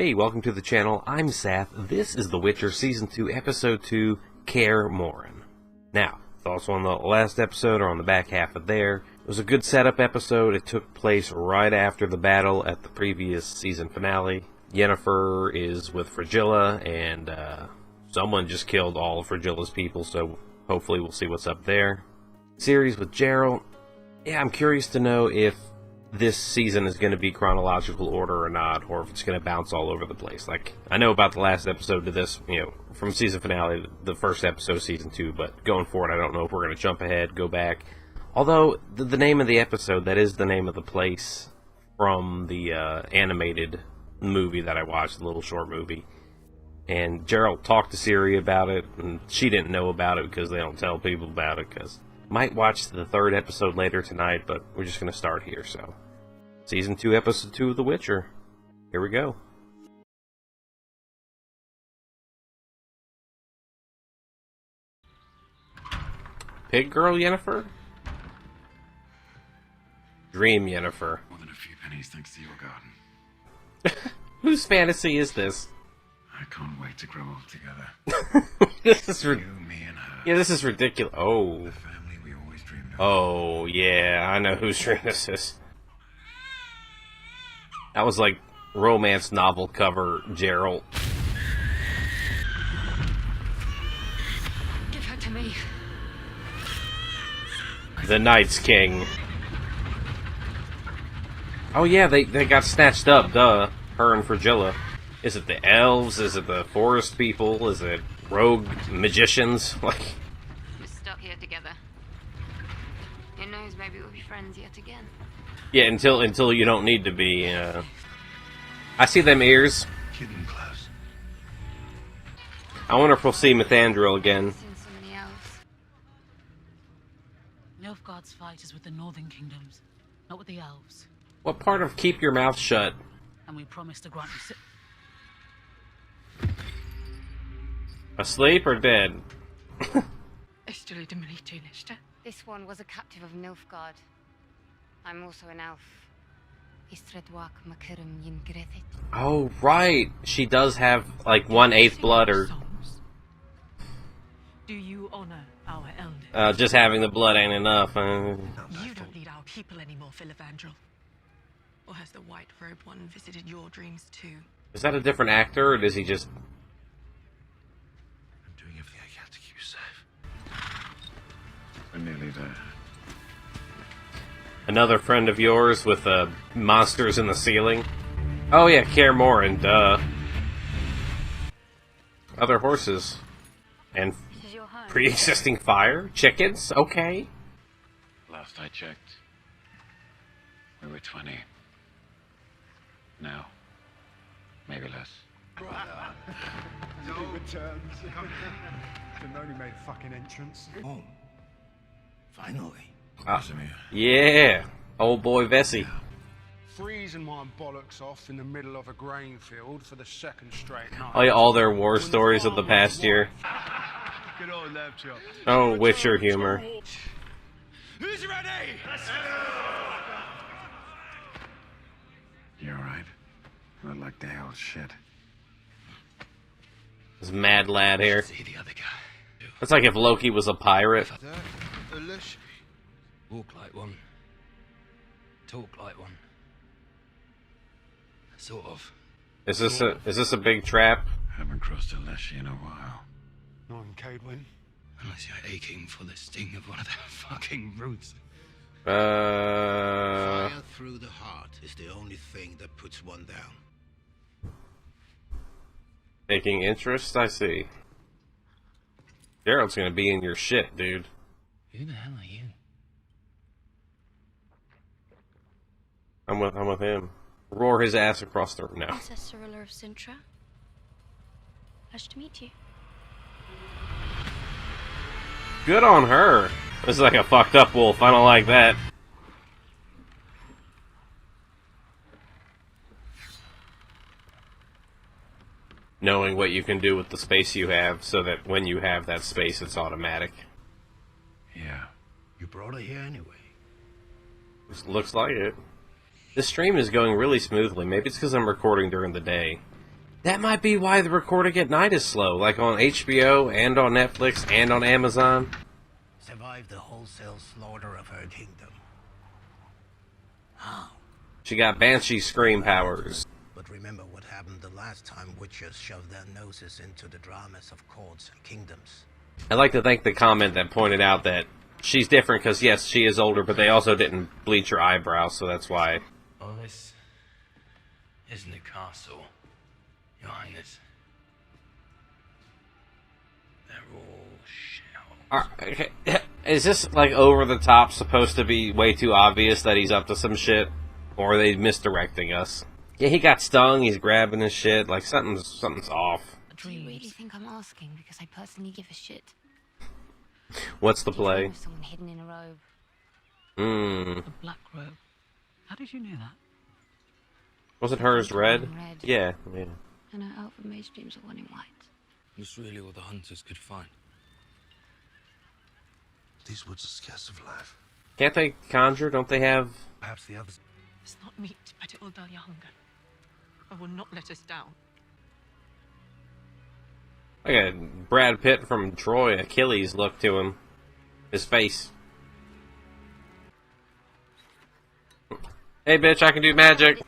Hey, welcome to the channel. I'm Sath. This is The Witcher Season 2, Episode 2, Kaer Morhen. Now, thoughts on the last episode or on the back half of there. It was a good setup episode. It took place right after the battle at the previous season finale. Yennefer is with Frigilla, and someone just killed all of Frigilla's people, so hopefully we'll see what's up there. Ciri's with Geralt. Yeah, I'm curious to know if this season is going to be chronological order or not, or if it's going to bounce all over the place. Like, I know about the last episode to this, from season finale, the first episode of season 2, but going forward, I don't know if we're going to jump ahead, go back. Although, the name of the episode, that is the name of the place from the animated movie that I watched, the little short movie. And Geralt talked to Ciri about it, and she didn't know about it because they don't tell people about it, because might watch the third episode later tonight, but we're just going to start here, so. Season 2, Episode 2 of The Witcher. Here we go. Pig Girl Yennefer? Dream Yennefer. More than a few pennies thanks to your garden. Whose fantasy is this? I can't wait to grow old together. This is You, me, and her. Yeah, this is ridiculous. Oh. The family we always dreamed of. Oh, yeah, I know whose dream this is. That was like romance novel cover Geralt. Give her to me. The Night's King. Oh yeah, they got snatched up, duh. Her and Frigilla. Is it the elves? Is it the forest people? Is it rogue magicians? Like, We're stuck here together. Who knows, maybe we'll be friends yet again. yeah, until you don't need to be. I see them ears. Getting close. I wonder if we'll see Mithandril again. Seen so many elves. Nilfgaard's fight is with the northern kingdoms, not with the elves. What part of keep your mouth shut? And we promised to grant you Asleep or dead? This one was a captive of Nilfgaard. I'm also an elf. Oh, right. She does have, like, 1/8 blood, or Do you honor our elders? just having the blood ain't enough. You don't need our people anymore, Philivandrel. Or has the white-robed one visited your dreams too? Is that a different actor, or does he just... I'm doing everything I can to keep you safe. We're nearly there. Another friend of yours with monsters in the ceiling? Oh yeah, Kaer Morhen, duh. Other horses. And This is your home. pre-existing fire? Chickens? Okay. Last I checked, we were 20. Now, maybe less. No returns. Didn't only made a fucking entrance. Home. Finally. Yeah. Old boy Vesey. Freezing my bollocks off in the middle of a grain field for the second straight night. Oh yeah, all their war stories of the past year. Good old lab chop. Oh, Witcher humor. Who's ready? You alright? You look like the old shit. This mad lad here. See the other guy. It's like if Loki was a pirate. Walk like one. Talk like one. Sort of. Is this a big trap? Haven't crossed a Leshy in a while. Not in Cadwin. Unless you're aching for the sting of one of their fucking roots. Fire through the heart is the only thing that puts one down. Taking interest, I see. Geralt's gonna be in your shit, dude. Who the hell are you? I'm with him. Roar his ass across the room now. Princess Ciri of Sintra. Pleasure to meet you. Good on her. This is like a fucked up wolf. I don't like that. Knowing what you can do with the space you have, so that when you have that space, it's automatic. Yeah. You brought her here anyway. Looks like it. This stream is going really smoothly. Maybe it's because I'm recording during the day. That might be why the recording at night is slow, like on HBO and on Netflix and on Amazon. Survived the wholesale slaughter of her kingdom. How? She got Banshee scream powers. But remember what happened the last time witches shoved their noses into the dramas of courts and kingdoms. I'd like to thank the comment that pointed out that she's different because, yes, she is older, but they also didn't bleach her eyebrows, so that's why. Oh, this isn't a castle, Your Highness. They're all shell. Okay. Is this, like, over the top supposed to be way too obvious that he's up to some shit? Or are they misdirecting us? Yeah, he got stung, he's grabbing his shit, like, something's off. Do you really think I'm asking because I personally give a shit? What's the Do you know play? of someone hidden in a robe? The black robe. How did you know that? Wasn't hers red? Red. Yeah. And her elf and mage dreams are one in white. It's really all the hunters could find. These woods are scarce of life. Can't they conjure? Don't they have... Perhaps the others. It's not meat, but it will dull your hunger. I will not let us down. Like a Brad Pitt from Troy, Achilles look to him. His face. Hey bitch, I can do magic!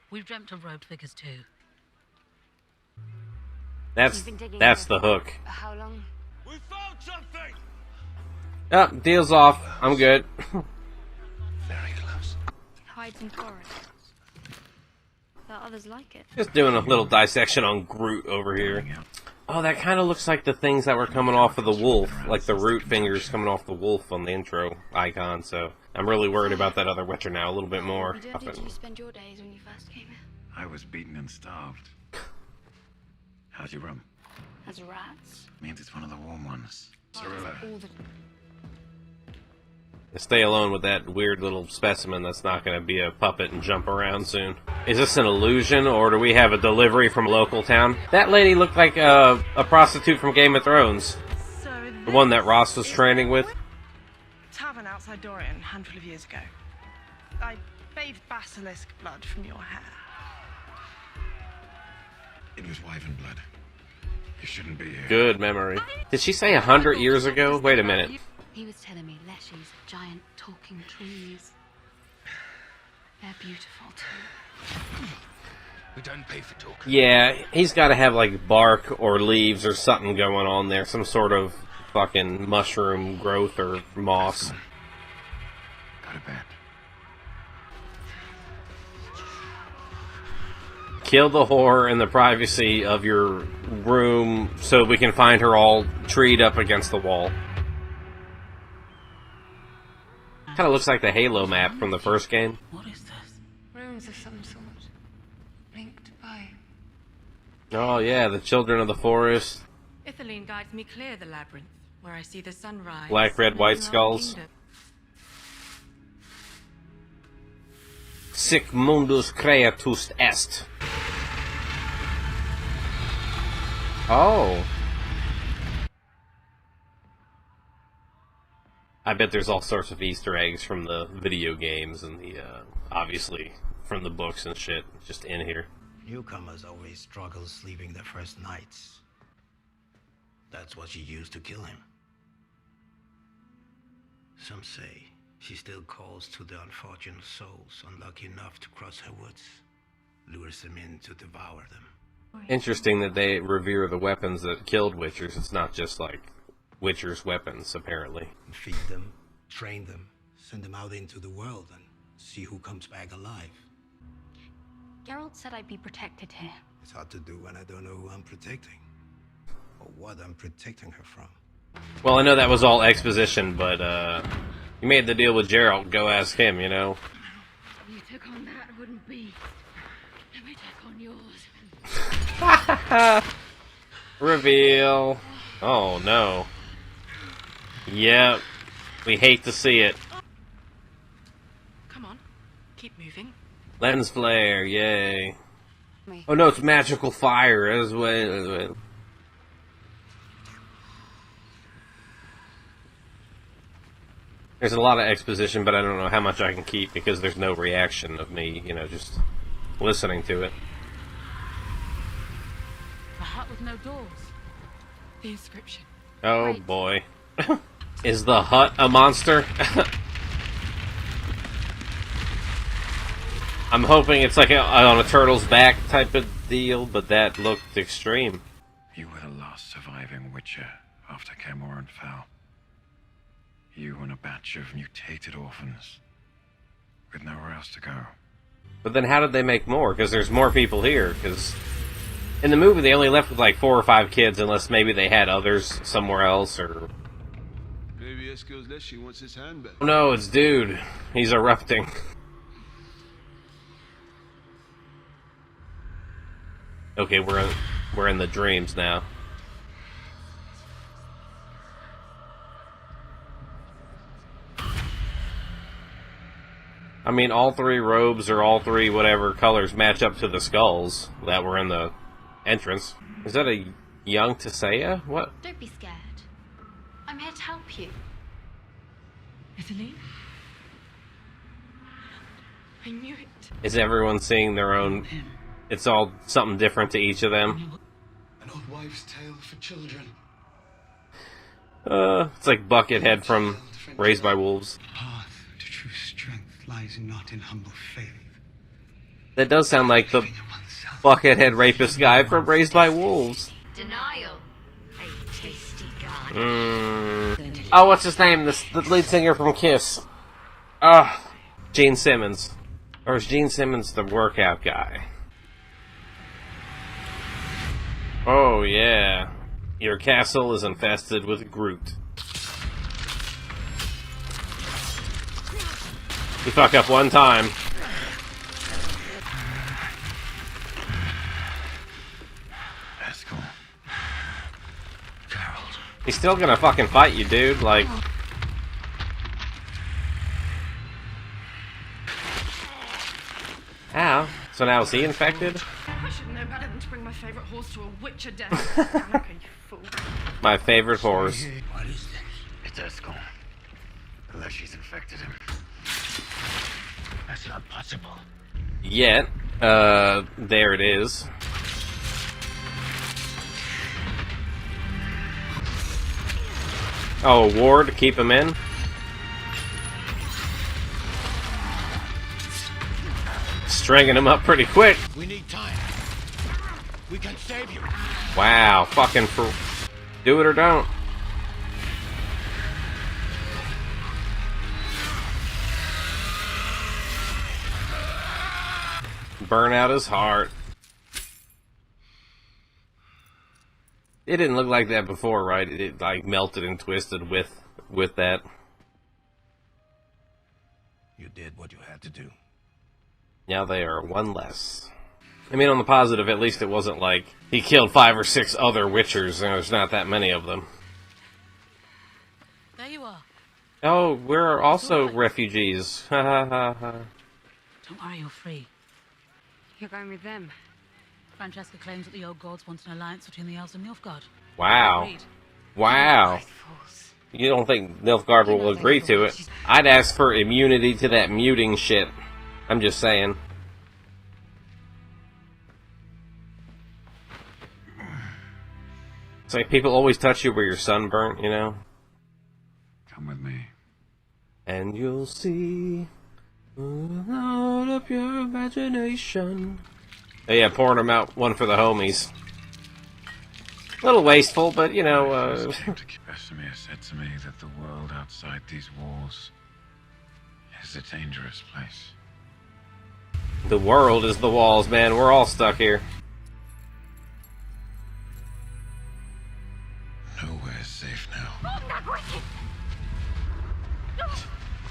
We've dreamt of robed figures too. That's the hook. How long? We found something! Oh, deal's off. I'm good. Very close. It hides in forests. There are others like it. Just doing a little dissection on Groot over here. Oh, that kind of looks like the things that were coming off of the wolf. Like the root fingers coming off the wolf on the intro icon, so... I'm really worried about that other Witcher now a little bit more. Where did you spend your days when you first came here? I was beaten and starved. How's your room? As rats. Means it's one of the warm ones. All the... Stay alone with that weird little specimen that's not going to be a puppet and jump around soon. Is this an illusion, or do we have a delivery from a local town? That lady looked like a prostitute from Game of Thrones. So The one that Ross was training with. tavern outside Dorian a handful of years ago. I bathed basilisk blood from your hair. It was wyvern blood. You shouldn't be here. Good memory. Did she say 100 years ago? Wait a minute. He was telling me leshies, giant talking trees. They're beautiful too. We don't pay for talk. Yeah, he's got to have like bark or leaves or something going on there. Some sort of fucking mushroom growth or moss. Go to bed. Kill the whore in the privacy of your room so we can find her all treed up against the wall. Kind of looks like the Halo map from the first game. What is this? Runes of some sort. Linked by... Oh yeah, the children of the forest. Itheline guides me clear the labyrinth, where I see the sunrise. Black, red, and white the skulls. kingdom. Sic mundus creatus est. Oh. I bet there's all sorts of Easter eggs from the video games and the, obviously, from the books and shit, just in here. Newcomers always struggle sleeping their first nights. That's what she used to kill him. Some say she still calls to the unfortunate souls unlucky enough to cross her woods, lures them in to devour them. Interesting that they revere the weapons that killed Witchers. It's not just like Witcher's weapons, apparently. And feed them, train them, send them out into the world and see who comes back alive. Geralt said I'd be protected here. It's hard to do when I don't know who I'm protecting. Or what I'm protecting her from. Well, I know that was all exposition, but, you made the deal with Geralt. Go ask him, you know? You took on that wooden beast. Let me take on yours. Reveal. Oh, no. Yep. We hate to see it. Come on, keep moving. Lens flare, yay. Me. Oh no, it's magical fire as well. There's a lot of exposition, but I don't know how much I can keep because there's no reaction of me, you know, just listening to it. no doors. The inscription. Oh Right. boy. Is the hut a monster? I'm hoping it's like on a turtle's back type of deal, but that looked extreme. You were the last surviving Witcher after Kaer Morhen fell. You and a batch of mutated orphans with nowhere else to go. But then how did they make more? Because there's more people here. Because in the movie they only left with like 4 or 5 kids, unless maybe they had others somewhere else, or... Maybe Esco's Leshy wants his hand back. Oh no, it's Dude. He's erupting. Okay, we're in the dreams now. I mean, all 3 robes or all 3 whatever colors match up to the skulls that were in the entrance. Is that a young Tisea? What? Don't be scared. I'm here to help you. Italy? I knew it. Is everyone seeing their own... It's all something different to each of them. An old wife's tale for children. It's like Buckethead from Raised by Wolves. Path to true strength lies not in humble faith. That does sound like the Buckethead rapist guy from Raised by Wolves. Denial. A tasty guy. Oh, what's his name? The lead singer from Kiss. Gene Simmons. Or is Gene Simmons the workout guy? Oh, yeah. Your castle is infested with Groot. You fuck up one time. Esco. Geralt. He's still gonna fucking fight you, dude. Like... Ow. So now is he infected? I should know better than to bring my favorite horse to a Witcher death. Danica, you fool. My favorite horse. What is this? It's Esco. The Leshy's infected him. That's not possible. Yet. There it is. Oh, a ward to keep him in? Stringing him up pretty quick. We need time. We can save you. Wow, fucking for... Do it or don't. Burn out his heart. It didn't look like that before, right? It like melted and twisted with that. You did what you had to do. Now they are 1 less. I mean, on the positive, at least it wasn't like he killed 5 or 6 other Witchers. There's not that many of them. There you are. Oh, we're also refugees. Ha ha ha ha. Don't worry, you're free. You're going with them. Francesca claims that the old gods want an alliance between the elves and Nilfgaard. Wow. Agreed. Wow. You don't think Nilfgaard will agree to it? I'd ask for immunity to that muting shit. I'm just saying. It's like people always touch you where you're sunburnt, you know? Come with me. And you'll see out of your imagination. Oh yeah, pouring them out, one for the homies. A little wasteful, but you know, Vesemir said to me that the world outside these walls is a dangerous place. the world is the walls, man. We're all stuck here. Nowhere's safe now.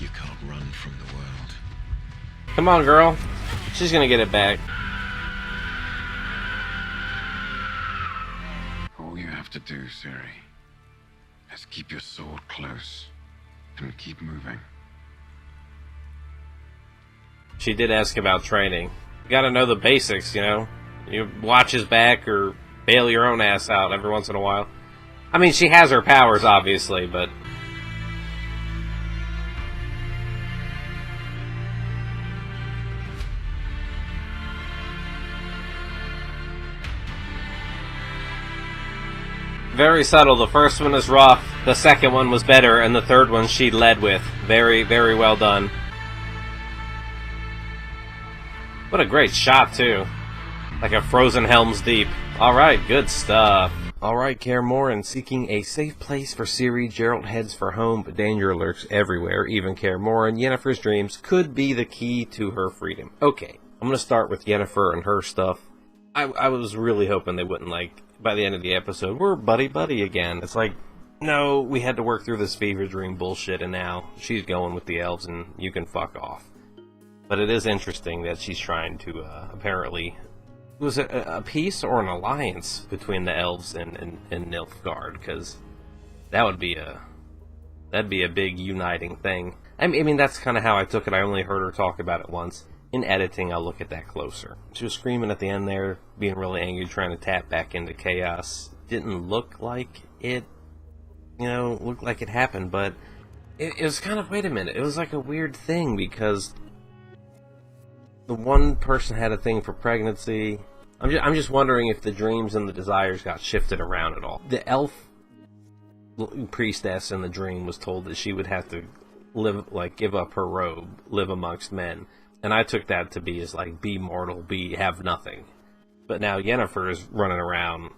You can't run from the world. Come on, girl. She's gonna get it back. All you have to do, Ciri, is keep your sword close and keep moving. She did ask about training. You gotta know the basics, you know? You watch his back or bail your own ass out every once in a while. I mean, she has her powers, obviously, but... very subtle. The first one is rough, the second one was better, and the third one she led with. Very, very well done. What a great shot, too. Like a frozen Helm's Deep. Alright, good stuff. Alright, Kaer Morhen, seeking a safe place for Ciri, Geralt heads for home, but danger lurks everywhere. Even Kaer Morhen, Yennefer's dreams could be the key to her freedom. Okay, I'm gonna start with Yennefer and her stuff. I was really hoping they wouldn't, like, by the end of the episode, we're buddy-buddy again. It's like, no, we had to work through this fever dream bullshit, and now she's going with the elves, and you can fuck off. But it is interesting that she's trying to, apparently... Was it a peace or an alliance between the elves and Nilfgaard? Because that would be that'd be a big uniting thing. I mean, that's kind of how I took it. I only heard her talk about it once. In editing, I'll look at that closer. She was screaming at the end there, being really angry, trying to tap back into chaos. Didn't look like it, looked like it happened, but it was kind of, wait a minute, it was like a weird thing, because the one person had a thing for pregnancy. I'm just wondering if the dreams and the desires got shifted around at all. The elf priestess in the dream was told that she would have to live, like, give up her robe, live amongst men. And I took that to be as, like, be mortal, have nothing. But now Yennefer is running around.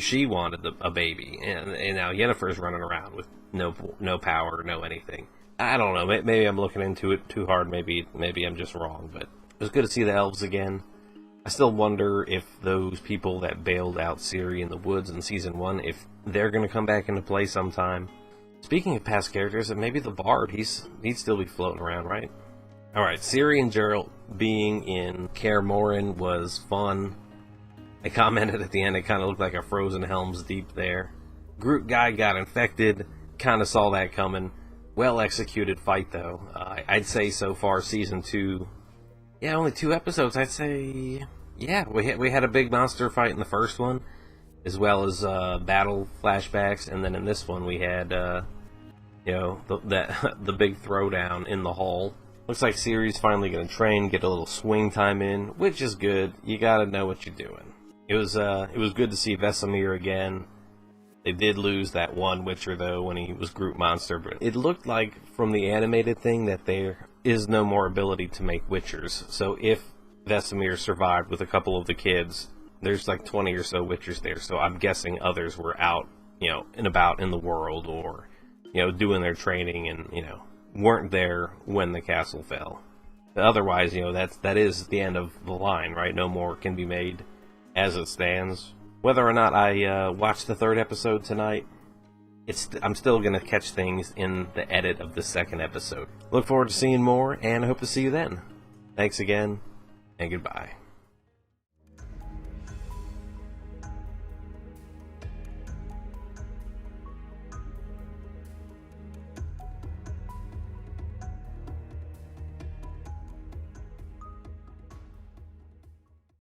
She wanted a baby, and now Yennefer is running around with no power, no anything. I don't know. Maybe I'm looking into it too hard. Maybe I'm just wrong. But it was good to see the elves again. I still wonder if those people that bailed out Ciri in the woods in Season 1, if they're going to come back into play sometime. Speaking of past characters, maybe the Bard, he'd still be floating around, right? Alright, Ciri and Geralt being in Kaer Morhen was fun. I commented at the end, it kind of looked like a frozen Helm's Deep there. Groot guy got infected, kind of saw that coming. Well executed fight though. I'd say so far Season 2, yeah, only 2 episodes, I'd say, yeah, we had a big monster fight in the first one, as well as battle flashbacks, and then in this one we had, the big throwdown in the hall. Looks like Ciri's finally going to train, get a little swing time in, which is good. You got to know what you're doing. It was good to see Vesemir again. They did lose that one Witcher, though, when he was Groot Monster, but it looked like, from the animated thing, that there is no more ability to make Witchers. So if Vesemir survived with a couple of the kids, there's like 20 or so Witchers there, so I'm guessing others were out, and about in the world, or, doing their training, and, weren't there when the castle fell. But otherwise, that is the end of the line, right? No more can be made as it stands. Whether or not I watch the 3rd episode tonight, I'm still going to catch things in the edit of the 2nd episode. Look forward to seeing more, and I hope to see you then. Thanks again, and goodbye.